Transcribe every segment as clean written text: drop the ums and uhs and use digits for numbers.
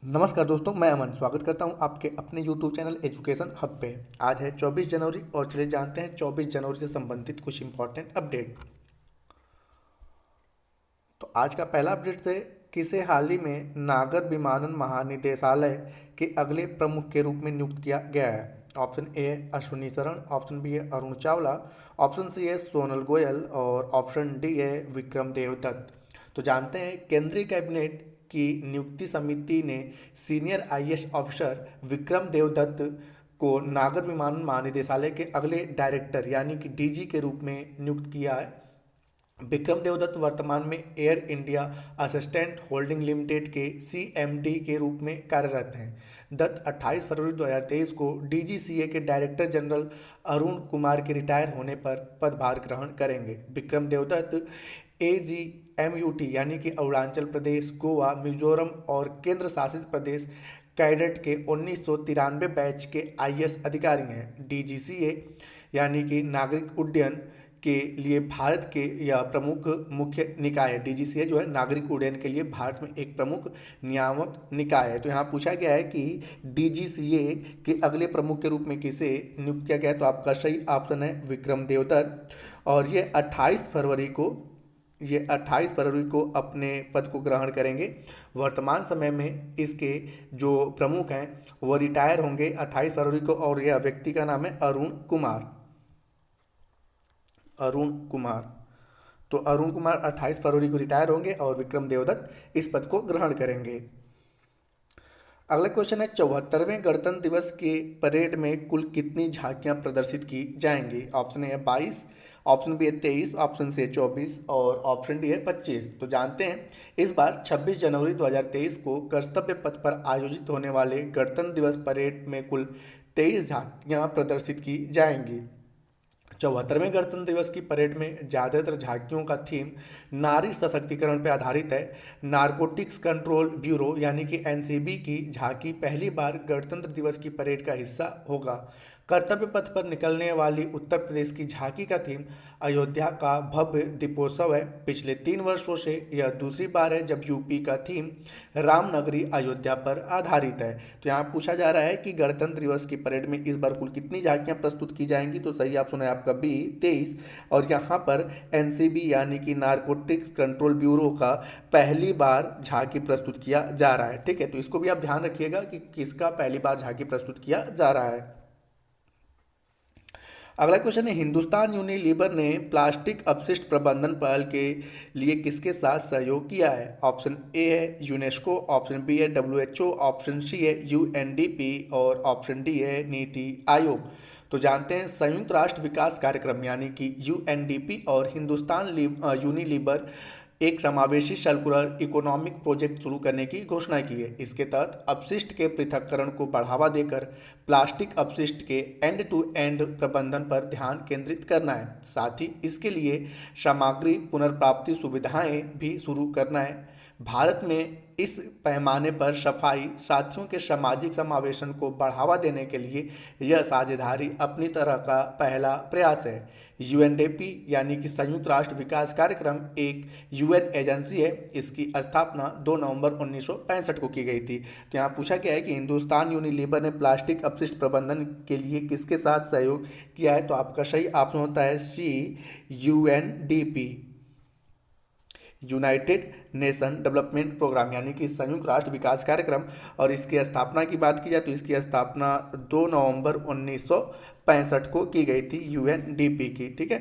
नमस्कार दोस्तों, मैं अमन स्वागत करता हूं आपके अपने YouTube चैनल एजुकेशन हब पे। आज है 24 जनवरी और चलिए जानते हैं 24 जनवरी से संबंधित कुछ इंपॉर्टेंट अपडेट। तो आज का पहला अपडेट है, किसे हाल ही में नागर विमानन महानिदेशालय के अगले प्रमुख के रूप में नियुक्त किया गया है। ऑप्शन ए है अश्विनी शरण, ऑप्शन बी है अरुण चावला, ऑप्शन सी है सोनल गोयल और ऑप्शन डी है विक्रम देवदत्त। तो जानते हैं केंद्रीय कैबिनेट की नियुक्ति समिति ने senior IAS officer Vikram Devdutt को नागर विमानन महानिदेशालय के अगले डायरेक्टर यानी कि डीजी के रूप में नियुक्त किया है। विक्रम देवदत्त वर्तमान में air India assistant holding limited के सीएमडी के रूप में कार्यरत हैं। दत्त 28 फरवरी 2023 को डीजीसीए के डायरेक्टर जनरल अरुण कुमार के रिटायर होने पर पदभार ग्रहण करेंगे। विक्रम देवदत्त एजीएमयूटी यानी कि अरुणाचल प्रदेश, गोवा, मिजोरम और केंद्र शासित प्रदेश कैडेट के 1993 बैच के आईएएस अधिकारी हैं। डीजीसीए यानी कि नागरिक उड्डयन के लिए भारत के यह प्रमुख मुख्य निकाय है। डीजीसीए जो है नागरिक उड्डयन के लिए भारत में एक प्रमुख नियामक निकाय है। तो यहाँ पूछा गया है कि डीजीसीए के अगले प्रमुख के रूप में किसे नियुक्त किया गया है, तो आपका सही ऑप्शन है विक्रम देवदत्त। और ये 28 फरवरी को अपने पद को ग्रहण करेंगे। वर्तमान समय में इसके जो प्रमुख हैं वो रिटायर होंगे 28 फरवरी को, और यह व्यक्ति का नाम है अरुण कुमार। तो अरुण कुमार 28 फरवरी को रिटायर होंगे और विक्रम देवदत्त इस पद को ग्रहण करेंगे। अगला क्वेश्चन है, 74वें गणतंत्र दिवस के परेड में कुल कितनी झांकियां प्रदर्शित की जाएंगी। ऑप्शन ए है 22, ऑप्शन बी है 23, ऑप्शन सी है 24 और ऑप्शन डी है 25। तो जानते हैं इस बार 26 जनवरी 2023 को कर्तव्य पथ पर आयोजित होने वाले गणतंत्र दिवस परेड में कुल 23 झांकियां प्रदर्शित की जाएंगी। 74वें गणतंत्र दिवस की परेड में ज़्यादातर झांकियों का थीम नारी सशक्तिकरण पर आधारित है। नारकोटिक्स कंट्रोल ब्यूरो यानी कि एनसीबी की झांकी पहली बार गणतंत्र दिवस की परेड का हिस्सा होगा। कर्तव्य पथ पर निकलने वाली उत्तर प्रदेश की झांकी का थीम अयोध्या का भव्य दीपोत्सव है। पिछले 3 वर्षों से यह दूसरी बार है जब यूपी का थीम रामनगरी अयोध्या पर आधारित है। तो यहाँ पूछा जा रहा है कि गणतंत्र दिवस की परेड में इस बार कुल कितनी झांकियां प्रस्तुत की जाएंगी, तो सही ऑप्शन है आपका बी 23। और यहाँ पर एनसीबी यानी कि नारकोटिक्स कंट्रोल ब्यूरो का पहली बार झांकी प्रस्तुत किया जा रहा है। ठीक है, तो इसको भी आप ध्यान रखिएगा कि किसका पहली बार झांकी प्रस्तुत किया जा रहा है। अगला क्वेश्चन है, हिंदुस्तान यूनिलीवर ने प्लास्टिक अपशिष्ट प्रबंधन पहल के लिए किसके साथ सहयोग किया है। ऑप्शन ए है यूनेस्को, ऑप्शन बी है डब्ल्यूएचओ, ऑप्शन सी है यूएनडीपी और ऑप्शन डी है नीति आयोग। तो जानते हैं संयुक्त राष्ट्र विकास कार्यक्रम यानी कि यूएनडीपी और हिंदुस्तान यूनिलीवर एक समावेशी सर्कुलर इकोनॉमिक प्रोजेक्ट शुरू करने की घोषणा की है। इसके तहत अपशिष्ट के पृथक्करण को बढ़ावा देकर प्लास्टिक अपशिष्ट के एंड टू एंड प्रबंधन पर ध्यान केंद्रित करना है। साथ ही इसके लिए सामग्री पुनर्प्राप्ति सुविधाएं भी शुरू करना है। भारत में इस पैमाने पर सफाई साथियों के सामाजिक समावेशन को बढ़ावा देने के लिए यह साझेदारी अपनी तरह का पहला प्रयास है। यूएनडीपी यानी कि संयुक्त राष्ट्र विकास कार्यक्रम एक यूएन एजेंसी है। इसकी स्थापना 2 नवंबर 1965 को की गई थी। तो यहाँ पूछा गया है कि हिंदुस्तान यूनिलीवर ने प्लास्टिक अपशिष्ट प्रबंधन के लिए किसके साथ सहयोग किया है, तो आपका सही ऑप्शन होता है C UNDP, United Nation Development Programme यानी कि संयुक्त राष्ट्र विकास कार्यक्रम। और इसकी स्थापना की बात की जाए तो इसकी स्थापना 2 नवंबर 1965 को की गई थी यूएनडीपी की। ठीक है,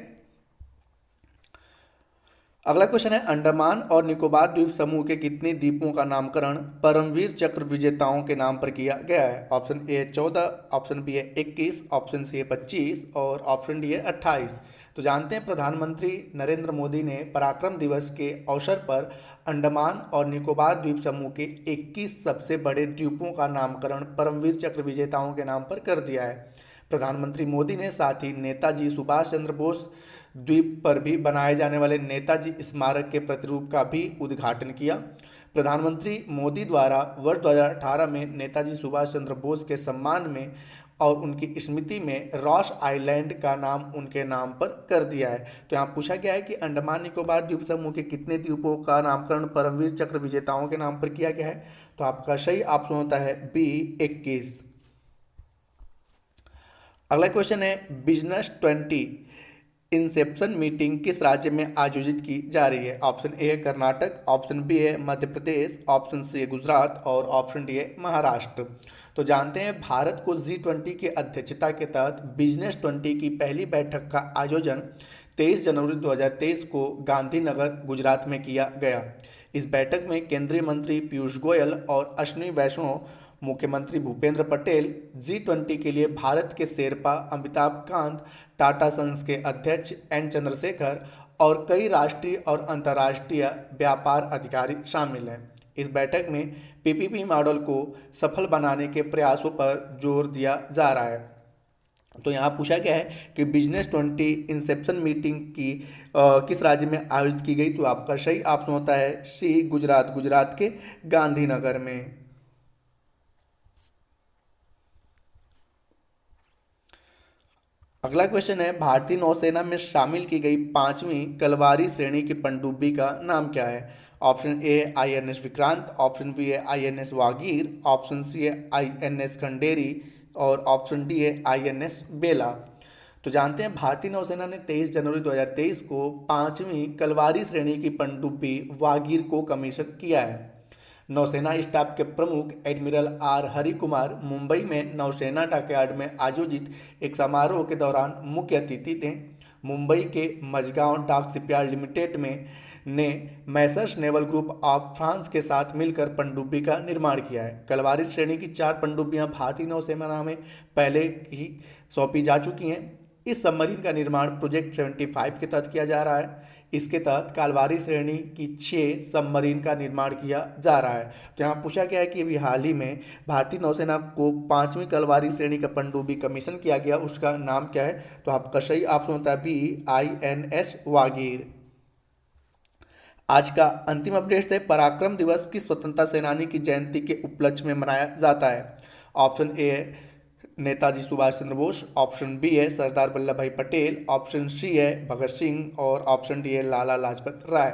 अगला क्वेश्चन है, अंडमान और निकोबार द्वीप समूह के कितने द्वीपों का नामकरण परमवीर चक्र विजेताओं के नाम पर किया गया है। ऑप्शन ए है 14, ऑप्शन बी है 21, ऑप्शन सी है 25 और ऑप्शन डी है 28। तो जानते हैं प्रधानमंत्री नरेंद्र मोदी ने पराक्रम दिवस के अवसर पर अंडमान और निकोबार द्वीप समूह के 21 सबसे बड़े द्वीपों का नामकरण परमवीर चक्र विजेताओं के नाम पर कर दिया है। प्रधानमंत्री मोदी ने साथ ही नेताजी सुभाष चंद्र बोस द्वीप पर भी बनाए जाने वाले नेताजी स्मारक के प्रतिरूप का भी उद्घाटन किया। प्रधानमंत्री मोदी द्वारा वर्ष 2018 में नेताजी सुभाष चंद्र बोस के सम्मान में और उनकी स्मृति में रॉस आइलैंड का नाम उनके नाम पर कर दिया है। तो यहाँ पूछा गया है कि अंडमान निकोबार द्वीप समूह के कितने द्वीपों का नामकरण परमवीर चक्र विजेताओं के नाम पर किया गया है, तो आपका सही ऑप्शन होता है बी 21। अगला क्वेश्चन है बिजनेस 20 इंसेप्शन मीटिंग किस राज्य में आयोजित की जा रही है। ऑप्शन ए है कर्नाटक, ऑप्शन बी है मध्य प्रदेश, ऑप्शन सी है गुजरात और ऑप्शन डी है महाराष्ट्र। तो जानते हैं भारत को G20 की अध्यक्षता के तहत बिजनेस 20 की पहली बैठक का आयोजन 23 जनवरी 2023 को गांधीनगर गुजरात में किया गया। इस बैठक में केंद्रीय मंत्री पीयूष गोयल और अश्विनी वैष्णव, मुख्यमंत्री भूपेंद्र पटेल, G20 के लिए भारत के शेरपा अमिताभ कांत, टाटा सन्स के अध्यक्ष एन चंद्रशेखर और कई राष्ट्रीय और अंतर्राष्ट्रीय व्यापार अधिकारी शामिल हैं। इस बैठक में पीपीपी मॉडल को सफल बनाने के प्रयासों पर जोर दिया जा रहा है। तो यहाँ पूछा गया है कि बिजनेस 20 इंसेप्शन मीटिंग की किस राज्य में आयोजित की गई। तो आपका सही ऑप्शन होता है सी गुजरात, गुजरात के गांधीनगर में। अगला क्वेश्चन है भारतीय नौसेना में शामिल की गई 5वीं कलवारी श्रेणी की पनडुब्बी का नाम क्या है। Option A INS Vikrant, option B है INS वागीर, ऑप्शन सी है INS खंडेरी और ऑप्शन डी है INS बेला। तो जानते हैं भारतीय नौसेना ने 23 जनवरी 2023 को 5वीं कलवारी श्रेणी की पनडुब्बी वागीर को कमीशन किया है। नौसेना स्टाफ के प्रमुख एडमिरल आर हरि कुमार मुंबई में नौसेना डॉकयार्ड में आयोजित एक समारोह के दौरान मुख्य अतिथि थे। मुंबई के मझगांव डाक शिपयार्ड लिमिटेड में ने Messrs naval group of France के साथ मिलकर पनडुब्बी का निर्माण किया है। कलवारी श्रेणी की 4 पनडुब्बियां भारतीय नौसेना में पहले ही सौंपी जा चुकी हैं। इस सबमरीन का निर्माण प्रोजेक्ट 75 के तहत किया जा रहा है। इसके तहत कालवारी श्रेणी की 6 सबमरीन का निर्माण किया जा रहा है। तो यहाँ पूछा गया है कि अभी हाल ही में भारतीय नौसेना को 5वीं कलवारी श्रेणी का पनडुब्बी कमीशन किया गया, उसका नाम क्या है। तो आपका सही ऑप्शन होता है बी INS वागीर। आज का अंतिम अपडेट है पराक्रम दिवस किस स्वतंत्रता सेनानी की जयंती के उपलक्ष्य में मनाया जाता है। ऑप्शन ए है नेताजी सुभाष चंद्र बोस, ऑप्शन बी है सरदार वल्लभ भाई पटेल, ऑप्शन सी है भगत सिंह और ऑप्शन डी है लाला लाजपत राय।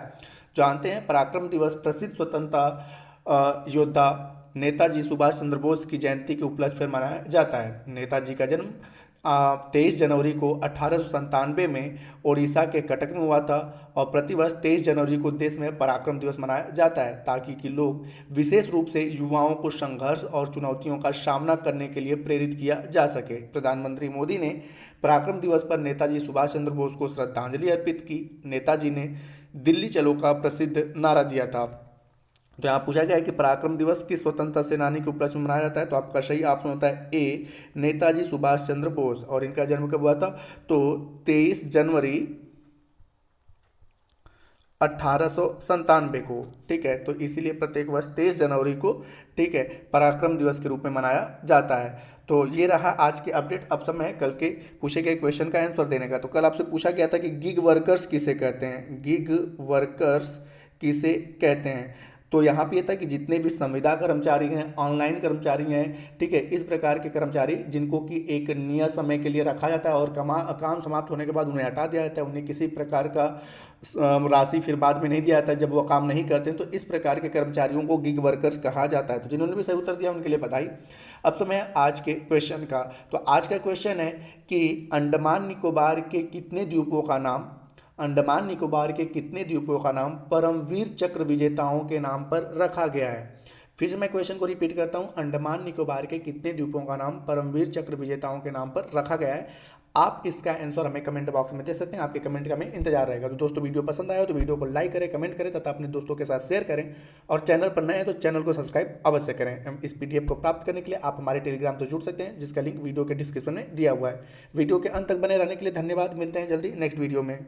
जानते हैं पराक्रम दिवस प्रसिद्ध स्वतंत्रता योद्धा नेताजी सुभाष चंद्र बोस की जयंती के उपलक्ष्य पर मनाया जाता है। नेताजी का जन्म 23 जनवरी को 1897 में ओडिशा के कटक में हुआ था और प्रतिवर्ष 23 जनवरी को देश में पराक्रम दिवस मनाया जाता है ताकि कि लोग विशेष रूप से युवाओं को संघर्ष और चुनौतियों का सामना करने के लिए प्रेरित किया जा सके। प्रधानमंत्री मोदी ने पराक्रम दिवस पर नेताजी सुभाष चंद्र बोस को श्रद्धांजलि अर्पित की। नेताजी ने दिल्ली चलो का प्रसिद्ध नारा दिया था। तो यहाँ पूछा गया है कि पराक्रम दिवस किस स्वतंत्रता सेनानी के उपलक्ष्य में मनाया जाता है। तो आपका सही ऑप्शन होता है ए नेताजी सुभाष चंद्र बोस। और इनका जन्म कब हुआ था। तो 23 जनवरी 1897 को, ठीक है। तो इसीलिए प्रत्येक वर्ष 23 जनवरी को, ठीक है, पराक्रम दिवस के रूप में मनाया जाता है। तो ये रहा आज के अपडेट। अब समय है कल के पूछे गए क्वेश्चन का आंसर देने का। तो कल आपसे पूछा गया था कि गिग वर्कर्स किसे कहते हैं, गिग वर्कर्स किसे कहते हैं। तो यहाँ पे ये था कि जितने भी संविदा कर्मचारी हैं, ऑनलाइन कर्मचारी हैं, ठीक है, इस प्रकार के कर्मचारी जिनको कि एक नियत समय के लिए रखा जाता है और काम समाप्त होने के बाद उन्हें हटा दिया जाता है, उन्हें किसी प्रकार का राशि फिर बाद में नहीं दिया जाता है जब वो काम नहीं करते हैं। तो इस प्रकार के कर्मचारियों को गिग वर्कर्स कहा जाता है। तो जिन्होंने भी सही उत्तर दिया उनके लिए बधाई। अब समय है आज के क्वेश्चन का। तो आज का क्वेश्चन है कि अंडमान निकोबार के कितने द्वीपों का नाम, अंडमान निकोबार के कितने द्वीपों का नाम परमवीर चक्र विजेताओं के नाम पर रखा गया है। फिर से मैं क्वेश्चन को रिपीट करता हूं, अंडमान निकोबार के कितने द्वीपों का नाम परमवीर चक्र विजेताओं के नाम पर रखा गया है। आप इसका आंसर हमें कमेंट बॉक्स में दे सकते हैं, आपके कमेंट का हमें इंतजार रहेगा। तो दोस्तों वीडियो पसंद आया हो तो वीडियो को लाइक करें, कमेंट करें तथा अपने दोस्तों के साथ शेयर करें और चैनल पर नए हैं तो चैनल को सब्सक्राइब अवश्य करें। इस PDF को प्राप्त करने के लिए आप हमारे टेलीग्राम से जुड़ सकते हैं जिसका लिंक वीडियो के डिस्क्रिप्शन में दिया हुआ है। वीडियो के अंत तक बने रहने के लिए धन्यवाद। मिलते हैं जल्दी नेक्स्ट वीडियो में।